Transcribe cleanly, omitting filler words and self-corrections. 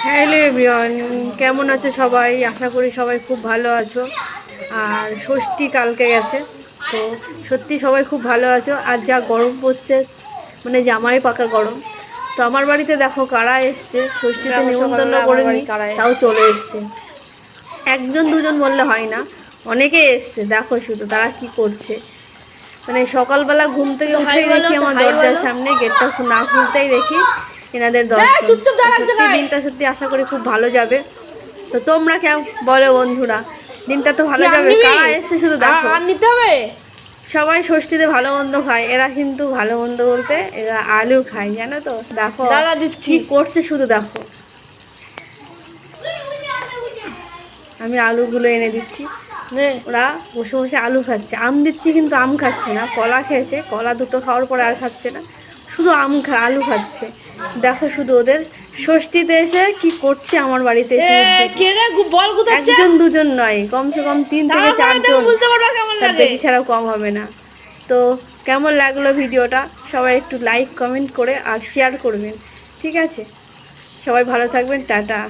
Hello everyone, কেমন আছো সবাই? আশা করি সবাই খুব ভালো আছো। আর ষষ্ঠী কালকে গেছে, তো সত্যি সবাই খুব ভালো আছো। আর যা গরম পড়ছে, মানে জামাই পাকা গরম। তো আমার বাড়িতে দেখো কারা এসছে, ষষ্ঠীতে নিমন্ত্রণ করেনি, তাও চলে এসছে। একজন দুজন বললে হয় না, অনেকে এসছে। দেখো শুধু তারা কি করছে। মানে সকালবেলা ঘুম থেকে উঠেই দেখি আমার দরজার সামনে, গেটটা না খুলতেই দেখি এনাদের দর্শন। সত্যি দিনটা সত্যি আশা করি খুব ভালো যাবে। তো তোমরা কেমন বলো বন্ধুরা, দিনটা তো ভালো যাবে। কারা এসছে শুধু দেখো। নিতে হবে। সবাই ষষ্ঠীতে ভালো মন্দ খায়, এরা কিন্তু ভালো মন্দ বলতে এরা আলু খায়, জানো তো। দেখো দাঁড়া দিচ্ছি। কি করছে শুধু দেখো। আমি আলুগুলো এনে দিচ্ছি, ওরা বসে বসে আলু খাচ্ছে। আম দিচ্ছি কিন্তু আম খাচ্ছে না, কলা খেয়েছে, কলা দুটো খাওয়ার পরে আর খাচ্ছে না, শুধু আলু খাচ্ছে। দেখো শুধু ওদের ষষ্ঠীতে এসে কি করছে আমার বাড়িতে এসে। একজন দুজন নয়, কমসে কম 3 থেকে 4 জন, তার বেশি ছাড়াও কম হবে না। তো কেমন লাগলো ভিডিওটা সবাই একটু লাইক কমেন্ট করে আর শেয়ার করবেন, ঠিক আছে? সবাই ভালো থাকবেন, টাটা।